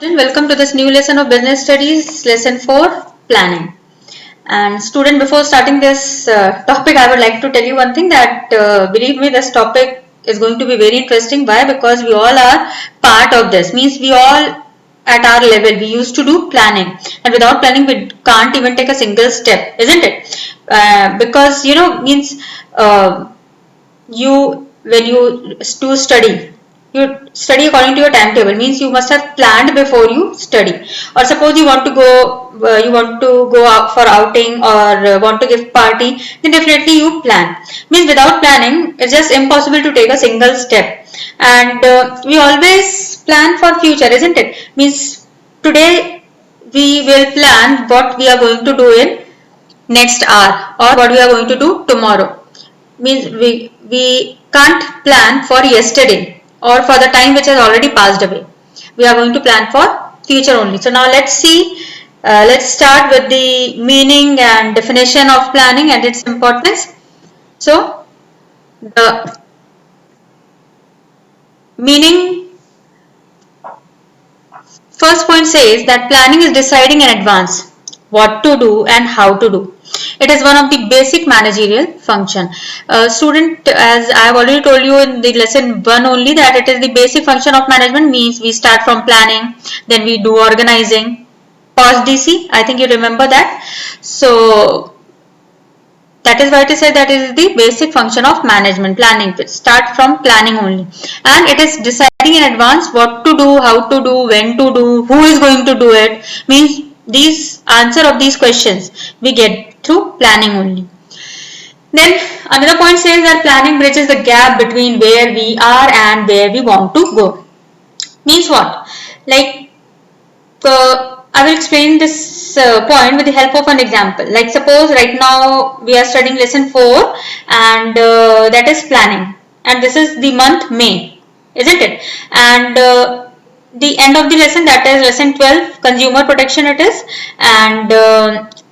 Welcome to this new lesson of business studies, lesson 4, planning. And student, before starting this topic, I would like to tell you one thing that believe me, this topic is going to be very interesting. Why? Because we all are part of this. Means we all at our level, we used to do planning, and without planning, we can't even take a single step, isn't it? Because means you when you do study, you study according to your timetable, means you must have planned before you study. Or suppose you want to go out for outing, or want to give party, then definitely you plan. Means without planning it's just impossible to take a single step. And we always plan for future, isn't it? Means today we will plan what we are going to do in next hour, or what we are going to do tomorrow. Means we can't plan for yesterday or for the time which has already passed away. We are going to plan for future only. So now let's see, let's start with the meaning and definition of planning and its importance. So the meaning, first point says that planning is deciding in advance what to do and how to do. It is one of the basic managerial function. Student, as I have already told you in the lesson 1 only, that it is the basic function of management. Means we start from planning, then we do organizing, POS DC, I think you remember that. So that is why it is said that it is the basic function of management, planning. Start from planning only, and it is deciding in advance what to do, how to do, when to do, who is going to do it. Means these answer of these questions we get through planning only. Then another point says that planning bridges the gap between where we are and where we want to go. Means what? Like I will explain this point with the help of an example. Like suppose right now we are studying lesson 4, and that is planning, and this is the month May, isn't it? And the end of the lesson, that is lesson 12, consumer protection it is. And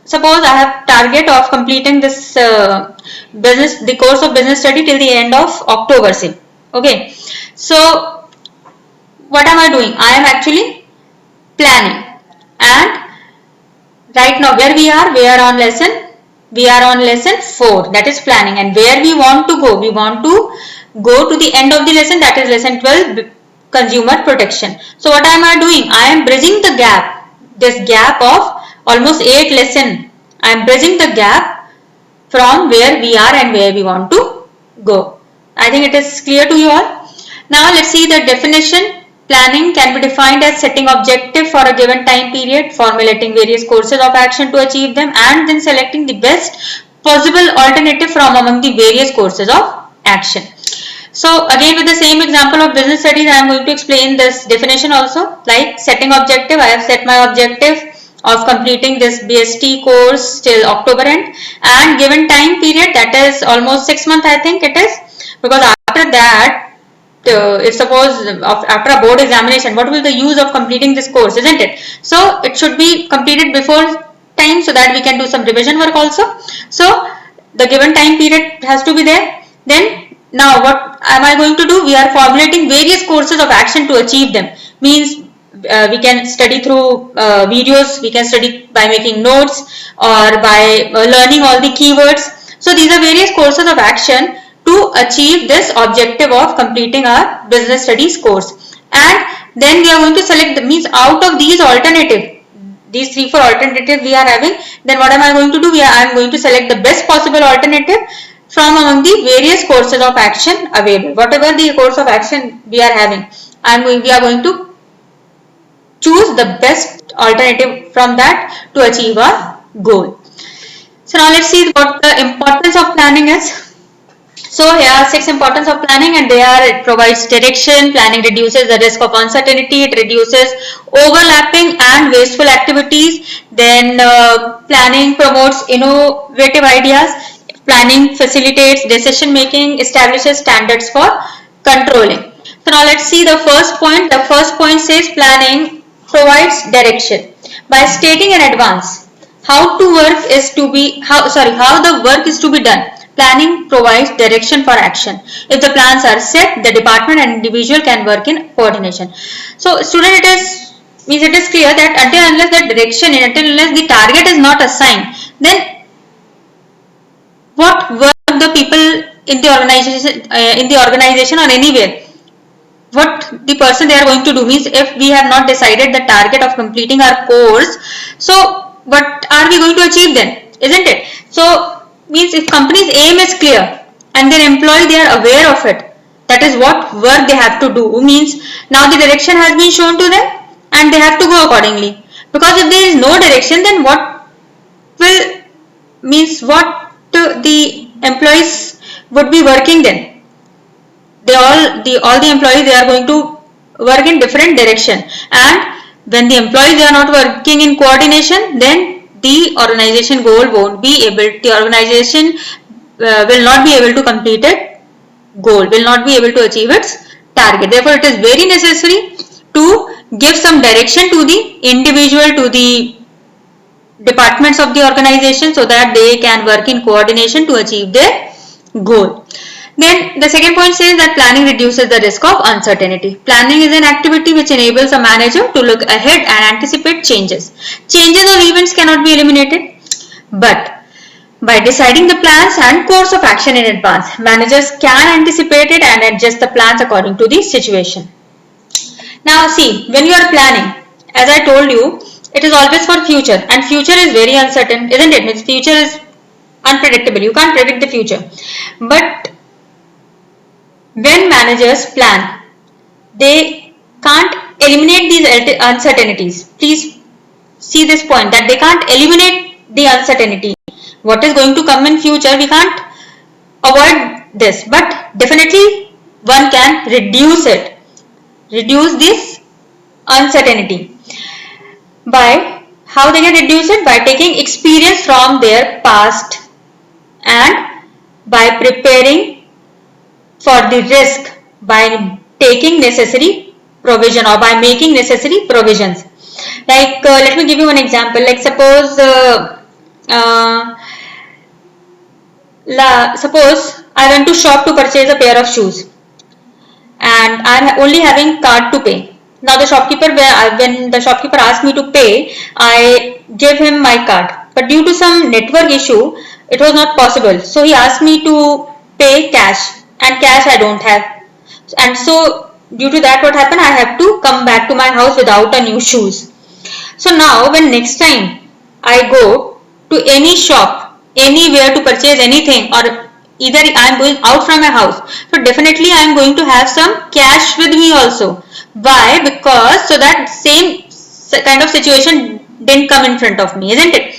suppose I have target of completing this the course of business study till the end of October, say. Okay, so what am I doing? I am actually planning. And right now where we are on lesson 4, that is planning. And where we want to go to the end of the lesson, that is lesson 12, consumer protection. So what am I doing? I am bridging the gap, this gap of almost 8 lesson. I am bridging the gap from where we are and where we want to go. I think it is clear to you all. Now let's see the definition. Planning can be defined as setting objective for a given time period, formulating various courses of action to achieve them, and then selecting the best possible alternative from among the various courses of action. So again, with the same example of business studies, I am going to explain this definition also. Like setting objective, I have set my objective of completing this BST course till October end, and given time period, that is almost 6 months, I think it is, because after that, if suppose after a board examination, what will the use of completing this course, isn't it? So it should be completed before time, so that we can do some revision work also. So the given time period has to be there. Then now what am I going to do? We are formulating various courses of action to achieve them. Means we can study through videos, we can study by making notes, or by learning all the keywords. So these are various courses of action to achieve this objective of completing our business studies course. And then we are going to select the means out of these alternative, these 3-4 alternatives we are having. Then what am I going to do? I am going to select the best possible alternative from among the various courses of action available. Whatever the course of action we are having, we are going to choose the best alternative from that to achieve our goal. So now let's see what the importance of planning is. So here are 6 importance of planning, and they are: it provides direction, planning reduces the risk of uncertainty, it reduces overlapping and wasteful activities, then planning promotes innovative ideas, planning facilitates decision making, establishes standards for controlling. So now let's see the first point. The first point says planning provides direction by stating in advance how the work is to be done. Planning provides direction for action. If the plans are set, the department and individual can work in coordination. So student, it is Means it is clear that until unless the direction, until unless the target is not assigned, then what work the people in the organization or anywhere, what the person they are going to do, means if we have not decided the target of completing our course, so what are we going to achieve then, isn't it? So means if company's aim is clear and their employee they are aware of it, that is what work they have to do, means now the direction has been shown to them and they have to go accordingly. Because if there is no direction, then what will, means what the employees would be working then? All the employees they are going to work in different direction, and when the employees they are not working in coordination, then the organization goal won't be able, the organization will not be able to complete it goal, will not be able to achieve its target. Therefore it is very necessary to give some direction to the individual, to the departments of the organization, so that they can work in coordination to achieve their goal. Then the second point says that planning reduces the risk of uncertainty. Planning is an activity which enables a manager to look ahead and anticipate changes. Changes or events cannot be eliminated, but by deciding the plans and course of action in advance, managers can anticipate it and adjust the plans according to the situation. Now see, when you are planning, as I told you, it is always for future, and future is very uncertain, isn't it? Means future is unpredictable, you can't predict the future. But when managers plan, they can't eliminate these uncertainties. Please see this point, that they can't eliminate the uncertainty. What is going to come in future, we can't avoid this, but definitely one can reduce it, reduce this uncertainty. By how they can reduce it? By taking experience from their past and by preparing for the risk, by taking necessary provision or by making necessary provisions. Like let me give you one example. Like suppose suppose I went to shop to purchase a pair of shoes and I am only having card to pay. Now the shopkeeper, when the shopkeeper asked me to pay, I gave him my card, but due to some network issue it was not possible, so he asked me to pay cash, and cash I don't have, and so due to that what happened, I have to come back to my house without a new shoes. So now when next time I go to any shop, anywhere to purchase anything, or either I am going out from my house, so definitely I am going to have some cash with me also. Why? Because so that same kind of situation didn't come in front of me, isn't it?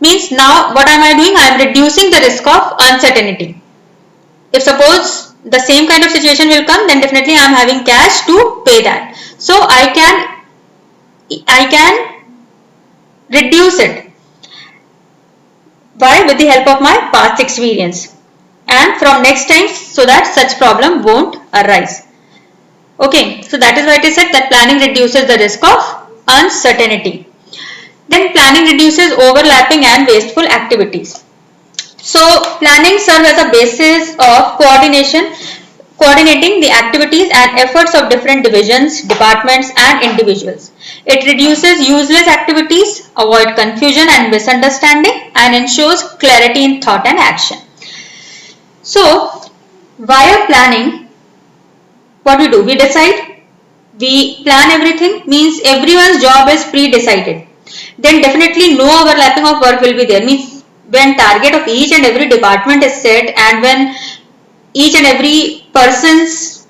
Means now what am I doing? I am reducing the risk of uncertainty. If suppose the same kind of situation will come, then definitely I am having cash to pay that. So I can reduce it. Why? With the help of my past experience, and from next time, so that such problem won't arise. Okay, so that is why it is said that planning reduces the risk of uncertainty. Then planning reduces overlapping and wasteful activities. So planning serves as a basis of coordinating the activities and efforts of different divisions, departments and individuals. It reduces useless activities, avoids confusion and misunderstanding, and ensures clarity in thought and action. So via planning, what we do? We decide, we plan everything, means everyone's job is pre-decided. Then definitely no overlapping of work will be there. Means when target of each and every department is set, and when each and every person's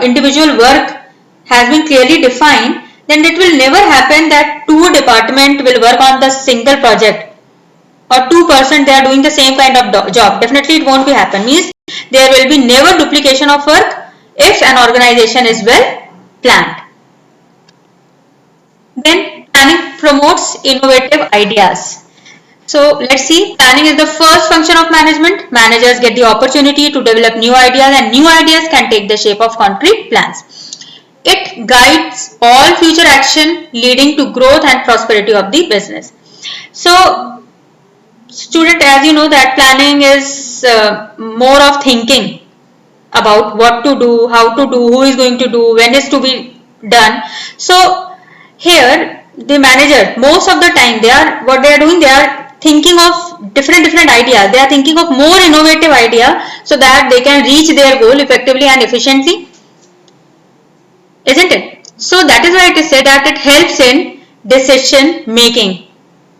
individual work has been clearly defined, then it will never happen that two departments will work on the single project, or 2% they are doing the same kind of job. Definitely it won't be happen. Means there will be never duplication of work if an organization is well planned. Then planning promotes innovative ideas. So let's see, planning is the first function of management. Managers get the opportunity to develop new ideas, and new ideas can take the shape of concrete plans. It guides all future action leading to growth and prosperity of the business. So student, as you know that planning is more of thinking about what to do, how to do, who is going to do, when is to be done. So here the manager, most of the time they are thinking of different ideas. They are thinking of more innovative idea so that they can reach their goal effectively and efficiently, isn't it? So that is why it is said that it helps in decision making.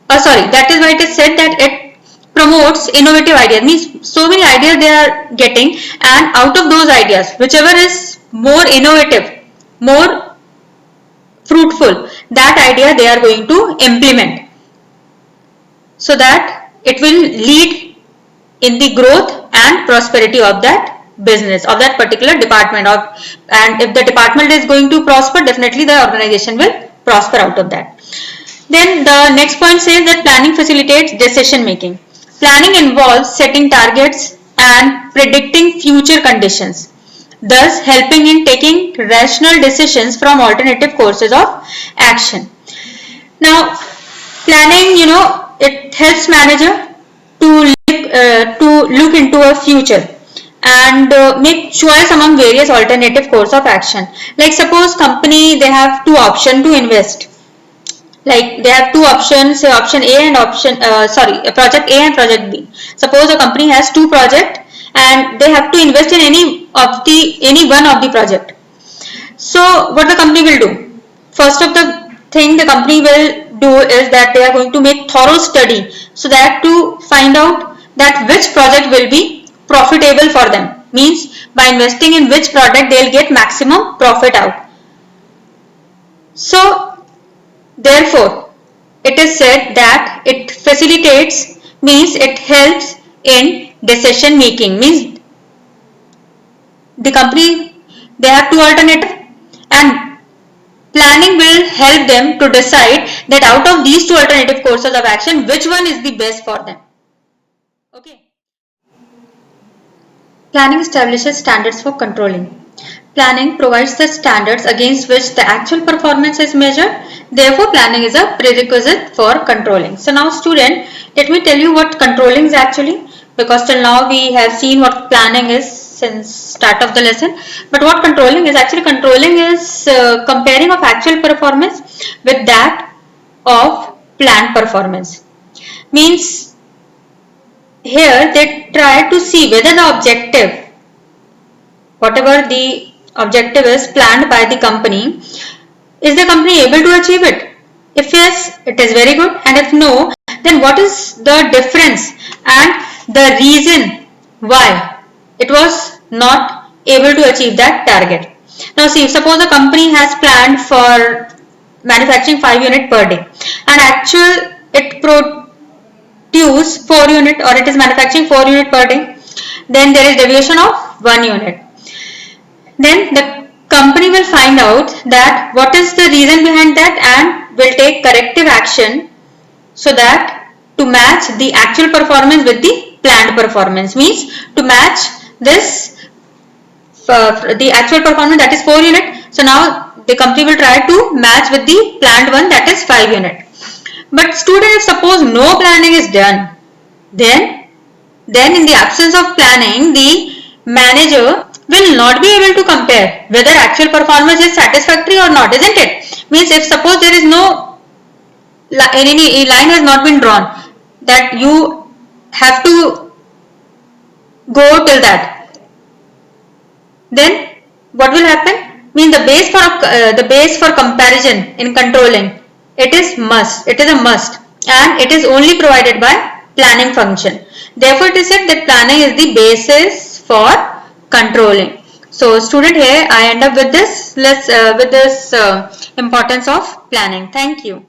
That is why it is said that it promotes innovative ideas. Means so many ideas they are getting, and out of those ideas, whichever is more innovative, more fruitful, that idea they are going to implement, so that it will lead in the growth and prosperity of that business, of that particular department. And if the department is going to prosper, definitely the organization will prosper out of that. Then the next point says that planning facilitates decision making. Planning involves setting targets and predicting future conditions, thus helping in taking rational decisions from alternative courses of action. Now, planning, it helps manager to look into a future and make choice among various alternative course of action. Like suppose company, they have two options to invest. Like they have two options, say option A and project A and project B. Suppose a company has two projects and they have to invest in any one of the project. So what the company will do? First of the thing the company will do is that they are going to make thorough study, so that to find out that which project will be profitable for them. Means by investing in which product they will get maximum profit out. So therefore it is said that it facilitates, means it helps in decision making. Means the company, they have two alternatives, and planning will help them to decide that out of these two alternative courses of action, which one is the best for them. Okay. Planning establishes standards for controlling. Planning provides the standards against which the actual performance is measured. Therefore, planning is a prerequisite for controlling. So now student, let me tell you what controlling is actually, because till now we have seen what planning is since start of the lesson. But what controlling is actually, controlling is comparing of actual performance with that of planned performance. Means here they try to see whether the objective, whatever the objective is planned by the company, is the company able to achieve it? If yes, it is very good, and if no, then what is the difference and the reason why it was not able to achieve that target. Now see, suppose a company has planned for manufacturing 5 units per day, and actual it produce 4 units, or it is manufacturing 4 units per day, then there is deviation of 1 unit. Then the company will find out that what is the reason behind that, and will take corrective action so that to match the actual performance with the planned performance. Means to match this the actual performance, that is 4 units. So now the company will try to match with the planned one, that is 5 units. But student, if suppose no planning is done, then in the absence of planning, the manager will not be able to compare whether actual performance is satisfactory or not, isn't it? Means if suppose there is no, any line has not been drawn that you have to go till that, then what will happen? Means the base for comparison in controlling, it is a must, and it is only provided by planning function. Therefore it is said that planning is the basis for controlling. So student, here I end up with this importance of planning. Thank you.